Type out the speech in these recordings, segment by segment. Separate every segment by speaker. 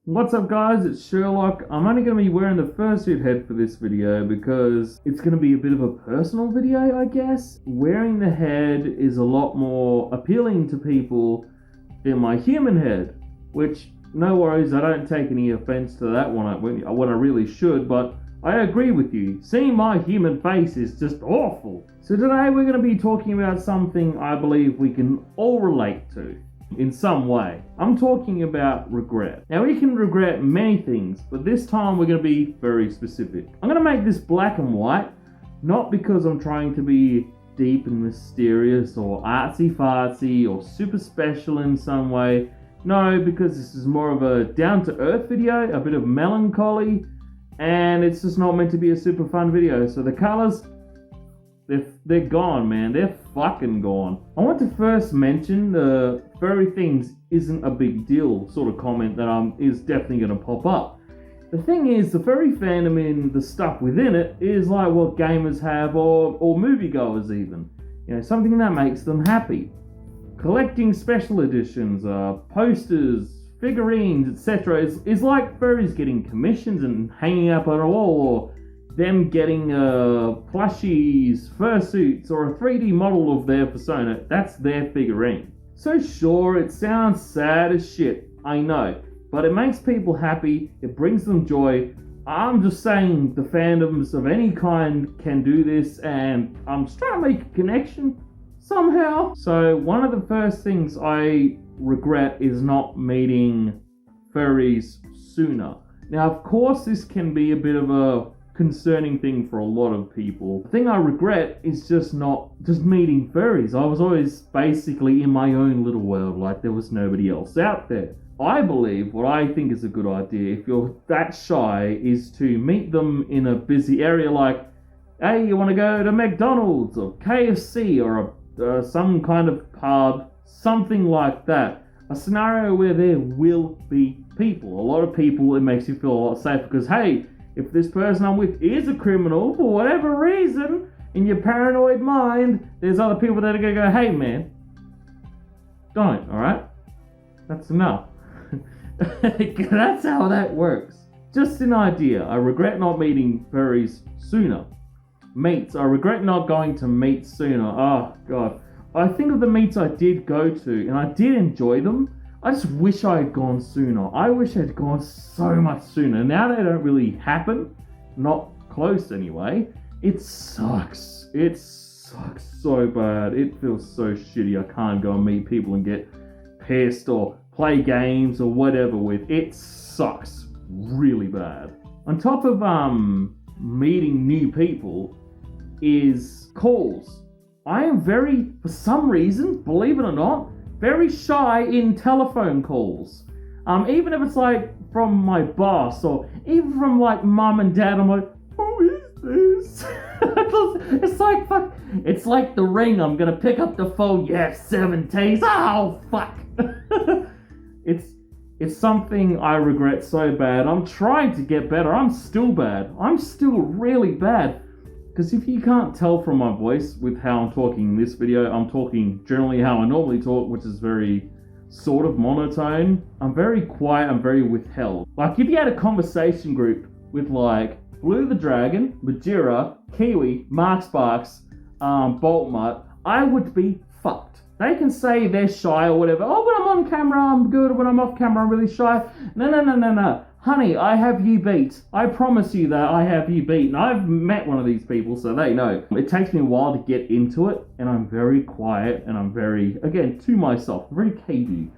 Speaker 1: What's up guys, it's Sherlock. I'm only going to be wearing the fursuit head for this video because it's going to be a bit of a personal video, I guess. Wearing the head is a lot more appealing to people than my human head, which, no worries, I don't take any offense to that when I really should, but I agree with you. Seeing my human face is just awful. So today we're going to be talking about something I believe we can all relate to in some way. I'm talking about regret. Now we can regret many things, but this time we're going to be very specific. I'm going to make this black and white, not because I'm trying to be deep and mysterious or artsy-fartsy or super special in some way. No, because this is more of a down-to-earth video, a bit of melancholy, and it's just not meant to be a super fun video. So the colors, they're gone, man. They're fucking gone. I want to first mention the furry things isn't a big deal sort of comment that is definitely going to pop up. The thing is, the furry fandom and the stuff within it is like what gamers have or moviegoers even. You know, something that makes them happy. Collecting special editions, posters, figurines, etc. is like furries getting commissions and hanging up on a wall, or them getting plushies, fursuits, or a 3D model of their persona. That's their figurine. So sure, it sounds sad as shit, I know, but it makes people happy, it brings them joy. I'm just saying the fandoms of any kind can do this, and I'm just trying to make a connection somehow. So one of the first things I regret is not meeting furries sooner. Now, of course, this can be a bit of a concerning thing for a lot of people. The thing I regret is just meeting furries. I was always basically in my own little world, like there was nobody else out there. I believe what I think is a good idea, if you're that shy, is to meet them in a busy area, like, hey, you want to go to McDonald's or KFC or some kind of pub, something like that. A scenario where there will be people. A lot of people, it makes you feel a lot safer because, hey, if this person I'm with is a criminal for whatever reason, in your paranoid mind, there's other people that are going to go, hey man, don't, alright? That's enough. That's how that works. Just an idea. I regret not meeting furries sooner. Meets. I regret not going to meets sooner. Oh god. I think of the meets I did go to, and I did enjoy them. I just wish I had gone sooner. I wish I had gone so much sooner. Now they don't really happen. Not close anyway. It sucks. It sucks so bad. It feels so shitty. I can't go and meet people and get pissed or play games or whatever with. It sucks really bad. On top of meeting new people is calls. I am very, for some reason, believe it or not, very shy in telephone calls. Even if it's like from my boss or even from like mum and dad, I'm like, who is this? It's like, fuck. It's like The Ring. I'm gonna pick up the phone. You have 7 days. Oh, fuck. It's something I regret so bad. I'm trying to get better. I'm still bad. I'm still really bad. Because if you can't tell from my voice with how I'm talking in this video, I'm talking generally how I normally talk, which is very sort of monotone. I'm very quiet, I'm very withheld. Like if you had a conversation group with like Blue the Dragon, Majira, Kiwi, Mark Sparks, Boltmutt, I would be fucked. They can say they're shy or whatever. Oh, when I'm on camera, I'm good. When I'm off camera, I'm really shy. No. Honey, I have you beat. I promise you that I have you beat. And I've met one of these people, so they know. It takes me a while to get into it, and I'm very quiet, and I'm very, again, to myself, very cagey.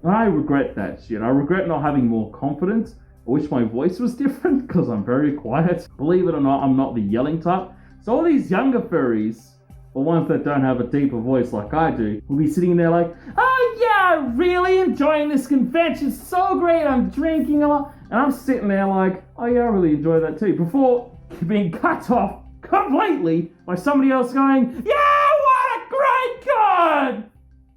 Speaker 1: And I regret that shit. I regret not having more confidence. I wish my voice was different, because I'm very quiet. Believe it or not, I'm not the yelling type. So all these younger furries, or ones that don't have a deeper voice like I do, will be sitting there like, oh yeah, really enjoying this convention, it's so great, I'm drinking a lot. And I'm sitting there like, oh yeah, I really enjoy that too. Before being cut off completely by somebody else going, yeah, what a great god!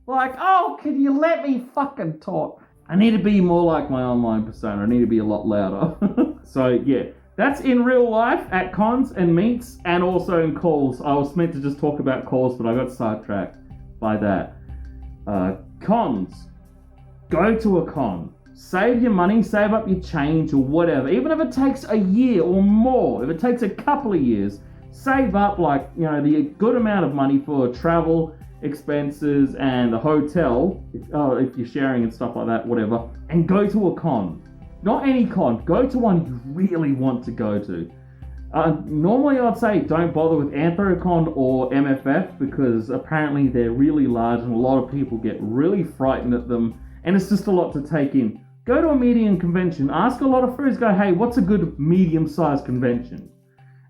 Speaker 1: Like, oh, can you let me fucking talk? I need to be more like my online persona. I need to be a lot louder. So yeah, that's in real life at cons and meets and also in calls. I was meant to just talk about calls, but I got sidetracked by that. Cons. Go to a con. Save your money, save up your change or whatever. Even if it takes a year or more, if it takes a couple of years, save up like, the good amount of money for travel, expenses, and the hotel, if you're sharing and stuff like that, whatever, and go to a con. Not any con, go to one you really want to go to. Normally I'd say don't bother with Anthrocon or MFF because apparently they're really large and a lot of people get really frightened at them and it's just a lot to take in. Go to a medium convention, ask a lot of furries, go, hey, what's a good medium-sized convention?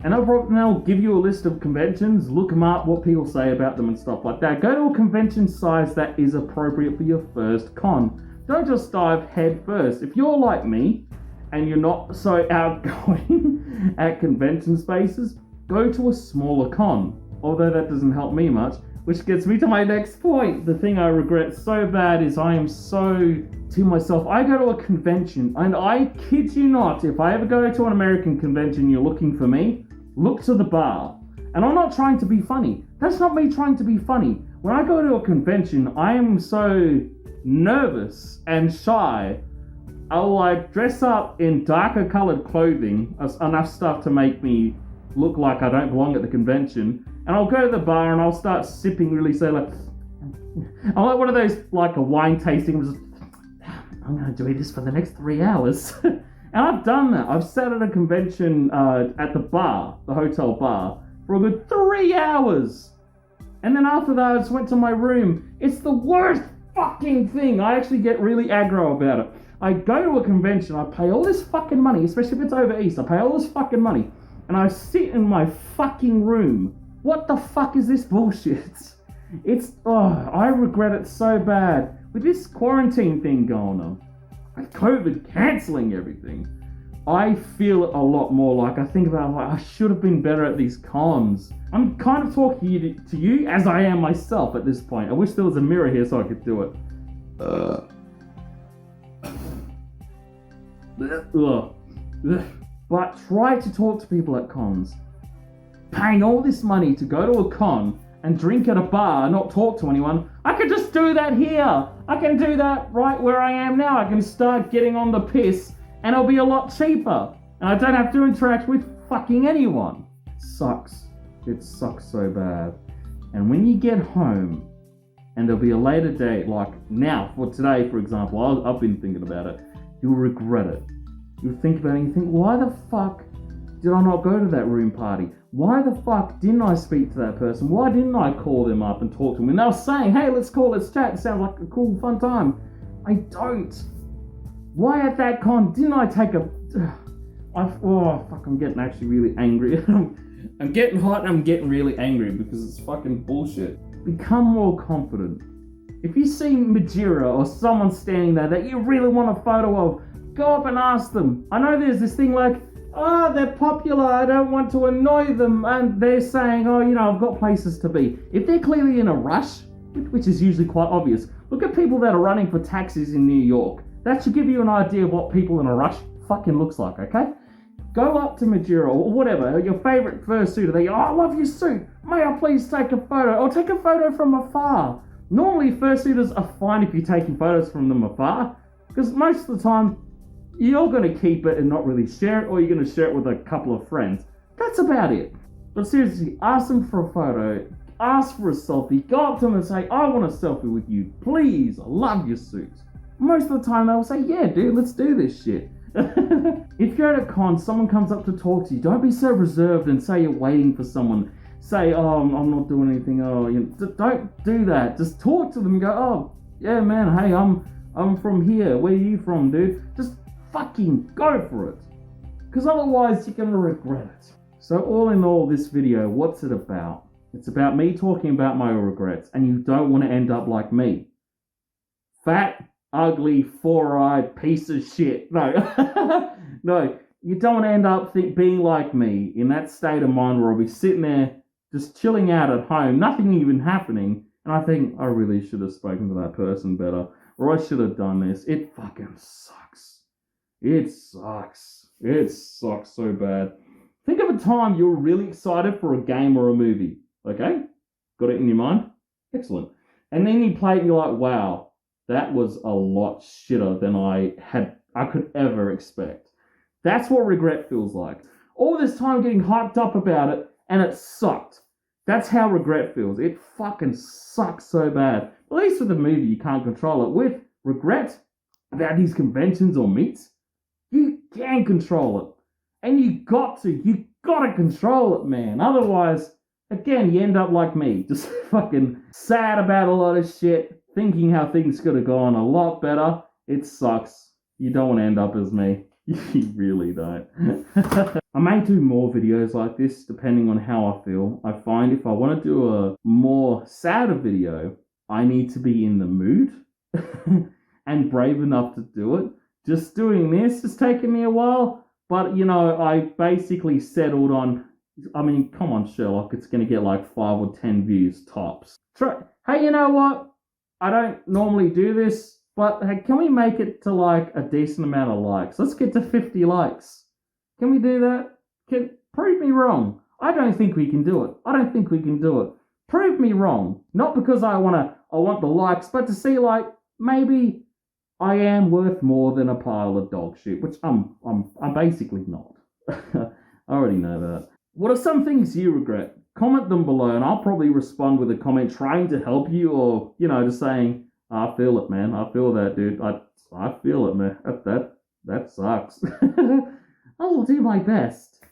Speaker 1: And they'll give you a list of conventions, look them up, what people say about them and stuff like that. Go to a convention size that is appropriate for your first con. Don't just dive head first. If you're like me, and you're not so outgoing at convention spaces, go to a smaller con. Although that doesn't help me much, which gets me to my next point. The thing I regret so bad is I am so to myself. I go to a convention, and I kid you not, if I ever go to an American convention, you're looking for me, look to the bar. And I'm not trying to be funny. That's not me trying to be funny. When I go to a convention, I am so nervous and shy. I'll dress up in darker colored clothing, enough stuff to make me look like I don't belong at the convention, and I'll go to the bar and I'll start sipping really so I'm like one of those a wine tasting, I'm going to do this for the next 3 hours. And I've done that. I've sat at a convention at the bar, the hotel bar, for a good 3 hours. And then after that I just went to my room. It's the worst fucking thing. I actually get really aggro about it. I go to a convention, I pay all this fucking money, especially if it's over East, I pay all this fucking money, and I sit in my fucking room. What the fuck is this bullshit? I regret it so bad. With this quarantine thing going on, with COVID cancelling everything, I feel it a lot more. I think about I should have been better at these cons. I'm kind of talking to you as I am myself at this point. I wish there was a mirror here so I could do it. But try to talk to people at cons. Paying all this money to go to a con and drink at a bar and not talk to anyone, I could just do that here. I can do that right where I am now. I can start getting on the piss and it'll be a lot cheaper. And I don't have to interact with fucking anyone. It sucks. It sucks so bad. And when you get home and there'll be a later date, like now, for today, for example, I've been thinking about it, you'll regret it. You'll think about it and you think, why the fuck did I not go to that room party? Why the fuck didn't I speak to that person? Why didn't I call them up and talk to them? And they were saying, hey, let's chat. It sounds like a cool, fun time. I don't. Why at that con didn't I take I'm getting actually really angry. I'm getting hot and I'm getting really angry because it's fucking bullshit. Become more confident. If you see Majira or someone standing there that you really want a photo of, go up and ask them. I know there's this thing they're popular, I don't want to annoy them, and they're saying, I've got places to be. If they're clearly in a rush, which is usually quite obvious, look at people that are running for taxis in New York. That should give you an idea of what people in a rush fucking looks like, okay? Go up to Majira or whatever, your favorite fursuiter. They go, I love your suit. May I please take a photo? Or take a photo from afar. Normally, fursuiters are fine if you're taking photos from them afar, because most of the time, you're going to keep it and not really share it, or you're going to share it with a couple of friends. That's about it. But seriously, ask them for a photo, ask for a selfie, go up to them and say, I want a selfie with you, please, I love your suit. Most of the time they'll say, yeah dude, let's do this shit. If you're at a con, someone comes up to talk to you, don't be so reserved and say you're waiting for someone. Say, I'm not doing anything, don't do that. Just talk to them and go, yeah man, hey, I'm from here, where are you from, dude? Just fucking go for it, because otherwise you're gonna regret it. So all in all, this video, what's it about? It's about me talking about my regrets, and you don't want to end up like me. Fat, ugly, four-eyed piece of shit. No, no, you don't want to end up being like me, in that state of mind where I'll be sitting there just chilling out at home, nothing even happening, and I think I really should have spoken to that person better, or I should have done this. It fucking sucks. It sucks. It sucks so bad. Think of a time you were really excited for a game or a movie. Okay? Got it in your mind? Excellent. And then you play it and you're like, wow, That was a lot shitter than I could ever expect. That's what regret feels like. All this time getting hyped up about it, and it sucked. That's how regret feels. It fucking sucks so bad. At least with a movie, you can't control it. With regret about these conventions or meets, you can control it. And you gotta control it, man. Otherwise, again, you end up like me, just fucking sad about a lot of shit, thinking how things could have gone a lot better. It sucks. You don't want to end up as me. You really don't. I may do more videos like this depending on how I feel. I find if I want to do a more sadder video, I need to be in the mood and brave enough to do it. Just doing this has taken me a while, but I basically settled on, I mean, come on, Sherlock, it's going to get like 5 or 10 views tops. Hey, you know what? I don't normally do this, but hey, can we make it to like a decent amount of likes? Let's get to 50 likes. Can we do that? Prove me wrong. I don't think we can do it. Prove me wrong. Not because I want the likes, but to see like maybe I am worth more than a pile of dog shit, which I'm basically not. I already know that. What are some things you regret? Comment them below, and I'll probably respond with a comment trying to help you, or just saying, I feel it, man. I feel that, dude. I feel it, man. That sucks. I will do my best.